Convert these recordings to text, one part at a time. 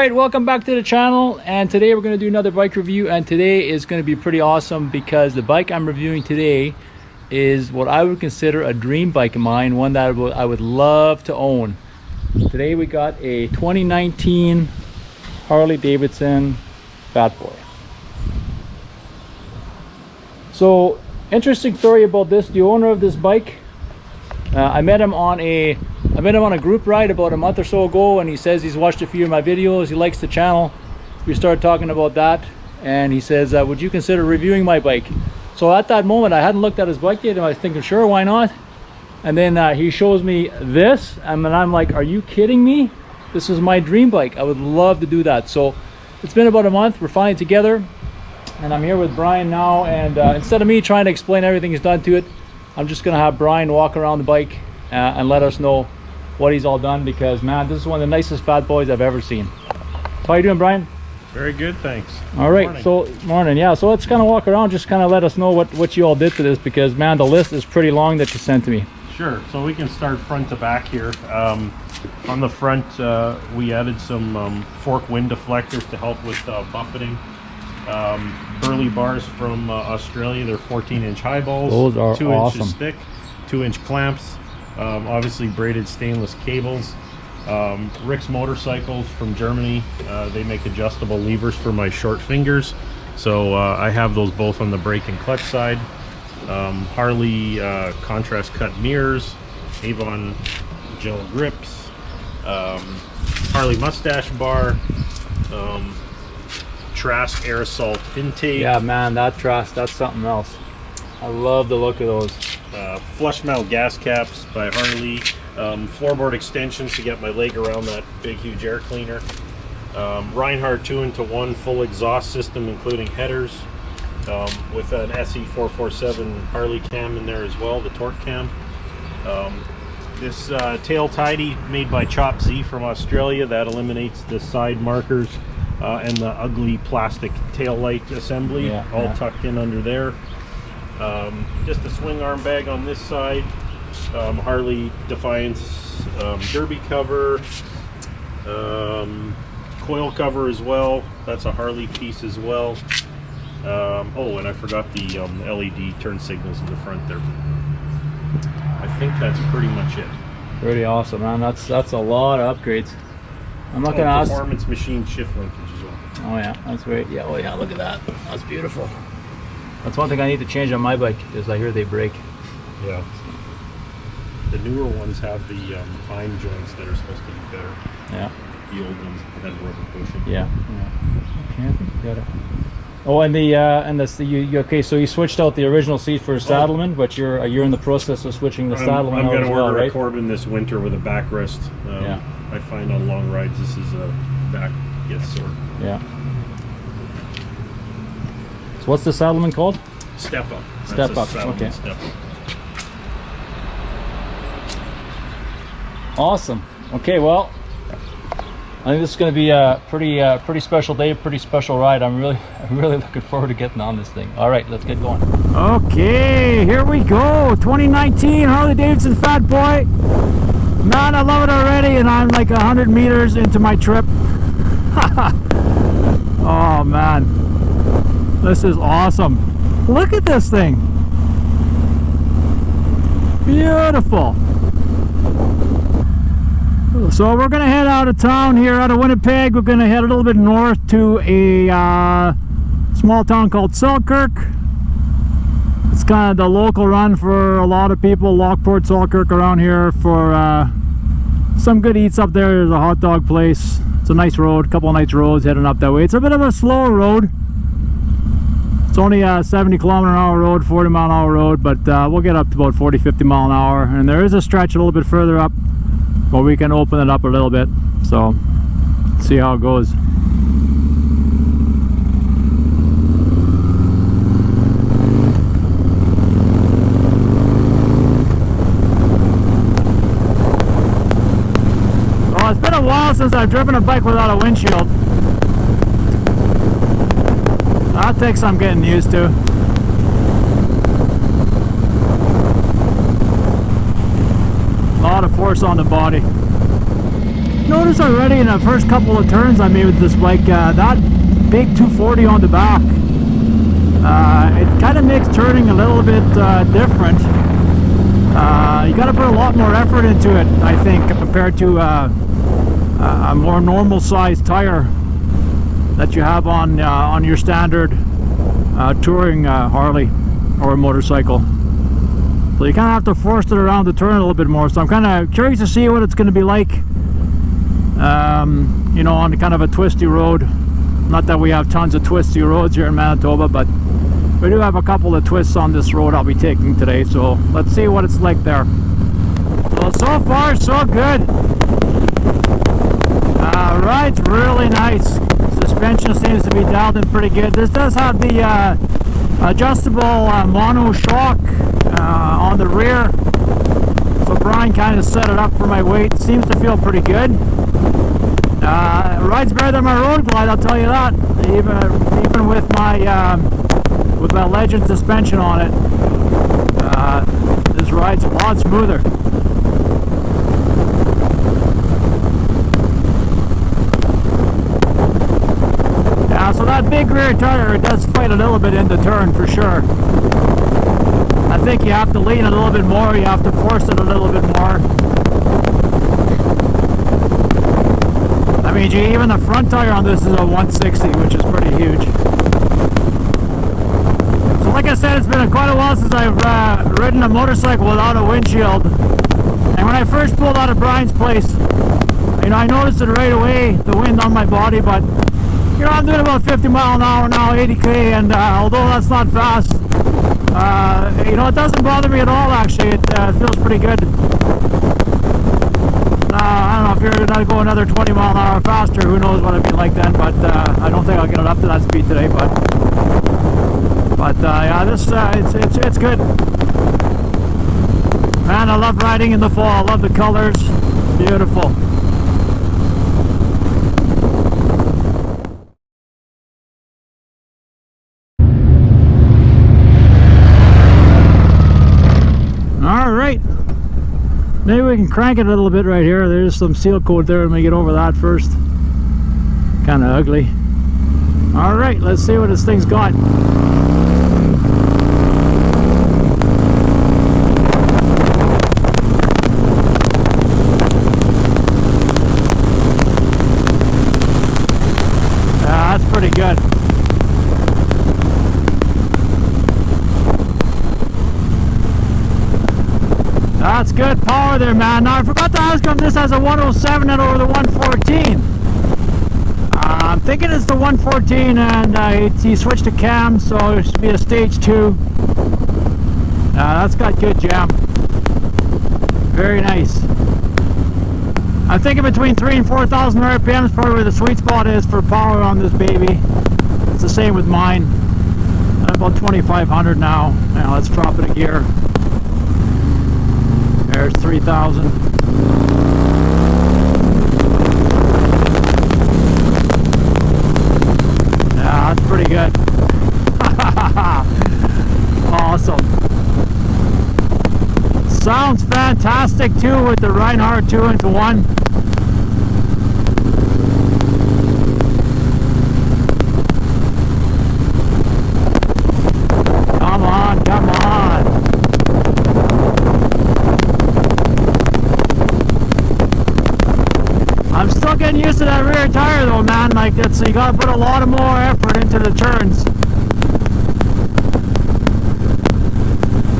Alright, welcome back to the channel, and today we're going to do another bike review, and today is going to be pretty awesome because the bike I'm reviewing today is what I would consider a dream bike of mine, one that I would love to own. Today we got a 2019 Harley Davidson Fat Boy. So, interesting story about this. The owner of this bike, I met him on a group ride about a month or so ago, and he says he's watched a few of my videos. He likes the channel. We started talking about that, and he says, would you consider reviewing my bike? So at that moment, I hadn't looked at his bike yet, and I was thinking, sure, why not? And then he shows me this, and then I'm like, are you kidding me? This is my dream bike. I would love to do that. So it's been about a month. We're finally together, and I'm here with Brian now, and instead of me trying to explain everything he's done to it, I'm just gonna have Brian walk around the bike and let us know what he's all done, because man, this is one of the nicest Fat Boys I've ever seen. How you doing, Brian? Very good, thanks. All right, so morning. Yeah, so let's kind of walk around, just kind of let us know what you all did to this, because man, the list is pretty long that you sent to me. Sure, so we can start front to back here. On the front, we added some fork wind deflectors to help with buffeting. Burley bars from Australia. They're 14-inch high balls. Those are 2 awesome. inches thick, 2-inch clamps. Obviously braided stainless cables. Rick's Motorcycles from Germany. They make adjustable levers for my short fingers, so I have those both on the brake and clutch side. Harley contrast cut mirrors, Avon gel grips, Harley mustache bar, Trask aerosol intake. Yeah, man, that Trask, that's something else. I love the look of those. Flush mount gas caps by Harley. Floorboard extensions to get my leg around that big huge air cleaner. Reinhardt 2-into-1 full exhaust system, including headers, with an SE447 Harley cam in there as well, the torque cam. This tail tidy made by Chop Z from Australia, that eliminates the side markers and the ugly plastic tail light assembly, all tucked in under there. Just a swing arm bag on this side, Harley Defiance derby cover, coil cover as well. That's a Harley piece as well. Oh, and I forgot the LED turn signals in the front there. I think that's pretty much it. Pretty awesome, man. That's a lot of upgrades. I'm not gonna ask. Performance machine shift linkage as well. Oh yeah, that's great. Yeah, oh yeah, look at that. That's beautiful. That's one thing I need to change on my bike, is I hear they break. Yeah. The newer ones have the pine joints that are supposed to be better. Yeah. The old ones had rubber bushing. Yeah. Okay, I think you got it. Oh, and okay, so you switched out the original seat for a Saddleman, but you're in the process of switching the Saddleman out as well, right? I'm going to order a Corbin this winter with a backrest. Yeah. I find on long rides this is a back gets sore. Yeah. So what's the Saddleman called? Step Up. Step Up. Okay. Step Up. Awesome. Okay, well, I think this is going to be a pretty special day, pretty special ride. I'm really looking forward to getting on this thing. All right, let's get going. Okay, here we go. 2019 Harley Davidson Fat Boy. Man, I love it already, and I'm like 100 meters into my trip. Oh man, this is awesome. Look at this thing. Beautiful. So we're gonna head out of town here, out of Winnipeg. We're gonna head a little bit north to a small town called Selkirk. It's kind of the local run for a lot of people. Lockport, Selkirk around here for some good eats up there. There's a hot dog place. It's a nice road, a couple of nice roads heading up that way. It's a bit of a slower road. It's only a 70-kilometer-an-hour road, 40-mile-an-hour road, but we'll get up to about 40-50 mile an hour. And there is a stretch a little bit further up, but we can open it up a little bit, so see how it goes. Well, it's been a while since I've driven a bike without a windshield. That takes some getting used to. A lot of force on the body. noticed already in the first couple of turns I made with this bike, that big 240 on the back, it kind of makes turning a little bit different. You got to put a lot more effort into it, I think, compared to a more normal sized tire that you have on your standard touring Harley or motorcycle. So you kind of have to force it around the turn a little bit more. So I'm kind of curious to see what it's going to be like, you know, on kind of a twisty road. Not that we have tons of twisty roads here in Manitoba, but we do have a couple of twists on this road I'll be taking today. So let's see what it's like there. So far so good. Ride's really nice. Suspension seems to be dialed in pretty good. This does have the adjustable mono shock on the rear, so Brian kind of set it up for my weight. Seems to feel pretty good. Rides better than my road glide, I'll tell you that. Even with my Legend suspension on it, this ride's a lot smoother. So that big rear tire does fight a little bit in the turn for sure. I think you have to lean a little bit more, you have to force it a little bit more. I mean, gee, even the front tire on this is a 160, which is pretty huge. So like I said, it's been quite a while since I've ridden a motorcycle without a windshield. And when I first pulled out of Brian's place, you know, I noticed it right away, the wind on my body, but you know, I'm doing about 50 mile an hour now, 80k, and although that's not fast, you know, it doesn't bother me at all, actually. It feels pretty good. I don't know if you're going to go another 20 mile an hour faster, who knows what it'd be like then, but I don't think I'll get it up to that speed today, but yeah, this, it's good. Man, I love riding in the fall. I love the colors. Beautiful. Alright, maybe we can crank it a little bit right here. There's some seal coat there. Let me get over that first. Kind of ugly. Alright, let's see what this thing's got. Yeah, that's pretty good. That's good power there, man. Now I forgot to ask him, this has a 107 and over the 114. I'm thinking it's the 114, and he switched to cam, so it should be a stage 2. That's got good jam. Very nice. I'm thinking between 3,000 and 4,000 RPM is probably where the sweet spot is for power on this baby. It's the same with mine. I'm about 2,500 now. Now let's drop it a gear. There's 3,000. Yeah, that's pretty good. Awesome. Sounds fantastic too with the Reinhardt 2-into-1. Come on, come on. I'm still getting used to that rear tire though, man. Like it's, you gotta put a lot of more effort into the turns.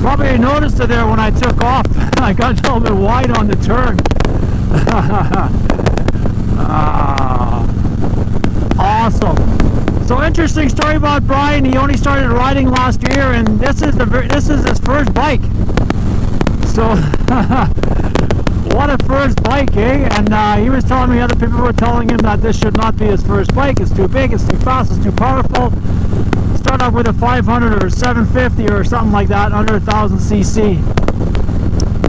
Probably noticed it there when I took off. I got a little bit wide on the turn. Awesome. So interesting story about Brian. He only started riding last year, and this is his first bike. So. What a first bike, eh? And he was telling me other people were telling him that this should not be his first bike. It's too big, it's too fast, it's too powerful. Start off with a 500 or 750 or something like that, under 1,000 cc.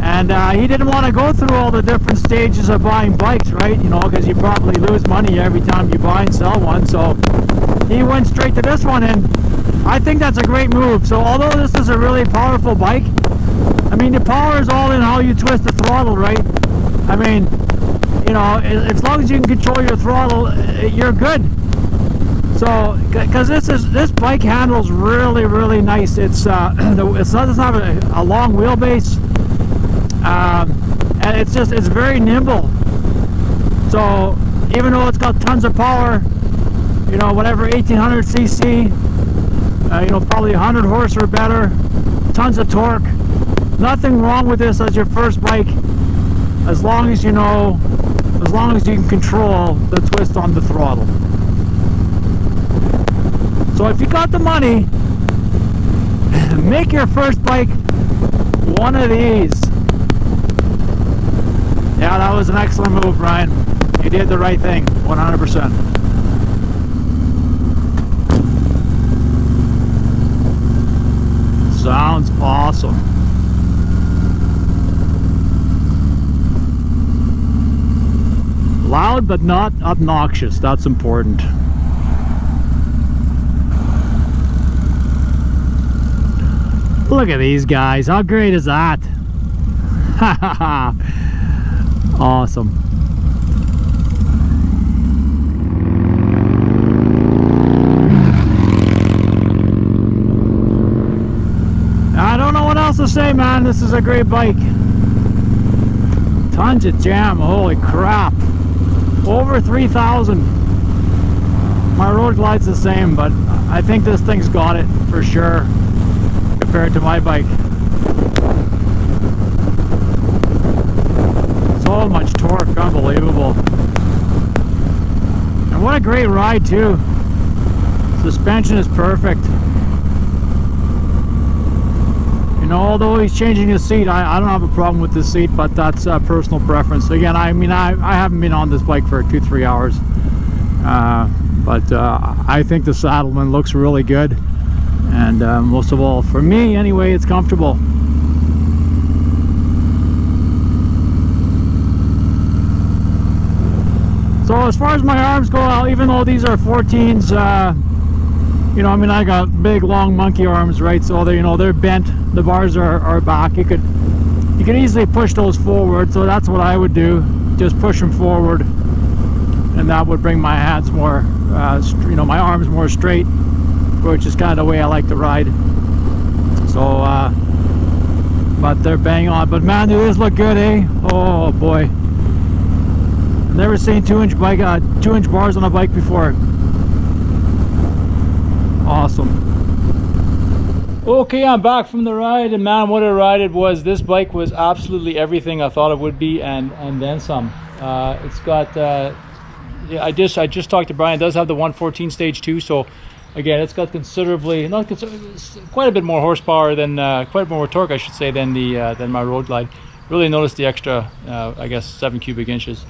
And he didn't want to go through all the different stages of buying bikes, right? You know, because you probably lose money every time you buy and sell one. So he went straight to this one, and I think that's a great move. So although this is a really powerful bike, I mean, the power is all in how you twist the throttle, right? I mean, you know, as long as you can control your throttle, you're good. So, because this bike handles really nice. It's doesn't have a long wheelbase, and it's very nimble. So even though it's got tons of power, you know, whatever 1800 cc, you know, probably 100 horse or better, tons of torque. Nothing wrong with this as your first bike, as long as you know, as long as you can control the twist on the throttle. So if you got the money, make your first bike one of these. Yeah, that was an excellent move, Brian. You did the right thing, 100%. Sounds awesome. Loud but not obnoxious, that's important. Look at these guys, how great is that? Awesome. I don't know what else to say, man. This is a great bike. Tons of jam, holy crap. Over 3,000. My road glide's the same, but I think this thing's got it for sure compared to my bike. So much torque, unbelievable. And what a great ride too. Suspension is perfect. You know, although he's changing his seat, I don't have a problem with this seat, but that's personal preference. Again, I mean, I haven't been on this bike for 2-3 hours, but I think the Saddleman looks really good, and most of all, for me anyway, it's comfortable. So as far as my arms go, even though these are 14s, you know, I mean, I got big long monkey arms, right? So they, you know, they're bent. The bars are back. You could easily push those forward. So that's what I would do. Just push them forward, and that would bring my hands more, you know, my arms more straight, which is kind of the way I like to ride. So, but they're bang on. But man, do these look good, eh? Oh boy. Never seen 2-inch bike, 2-inch bars on a bike before. Awesome. Okay, I'm back from the ride, and man, what a ride it was. This bike was absolutely everything I thought it would be, and then some. It's got yeah, I just talked to Brian. It does have the 114 stage 2, so again, it's got considerably, quite a bit more horsepower than quite a bit more torque, I should say, than my road glide. Really noticed the extra I guess 7 cubic inches.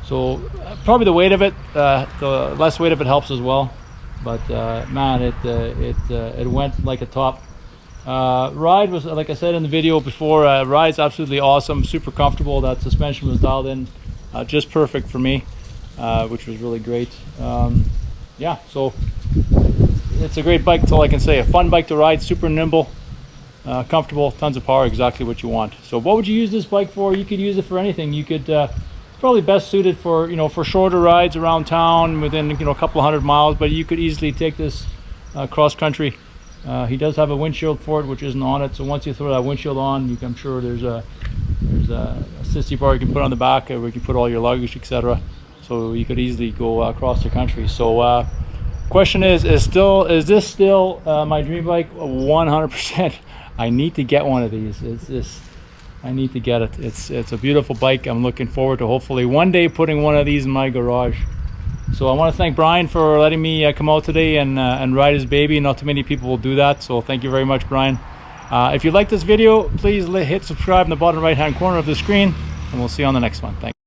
So probably the weight of it, the less weight of it helps as well. But man, it went like a top. Ride was, like I said in the video before, ride's absolutely awesome, super comfortable. That suspension was dialed in just perfect for me, which was really great. Yeah, so it's a great bike, that's all I can say. A fun bike to ride, super nimble, comfortable, tons of power, exactly what you want. So what would you use this bike for? You could use it for anything. You could probably best suited for, you know, for shorter rides around town within, you know, a couple of 100 miles, but you could easily take this cross country. He does have a windshield for it, which isn't on it, so once you throw that windshield on, I'm sure there's a sissy bar you can put on the back where you can put all your luggage, etc. So you could easily go across the country. So question is this still my dream bike? 100%. I need to get one of these. I need to get it. It's a beautiful bike. I'm looking forward to hopefully one day putting one of these in my garage. So I want to thank Brian for letting me come out today and ride his baby. Not too many people will do that, so thank you very much, Brian. If you like this video, please hit subscribe in the bottom right hand corner of the screen, and we'll see you on the next one. Thanks.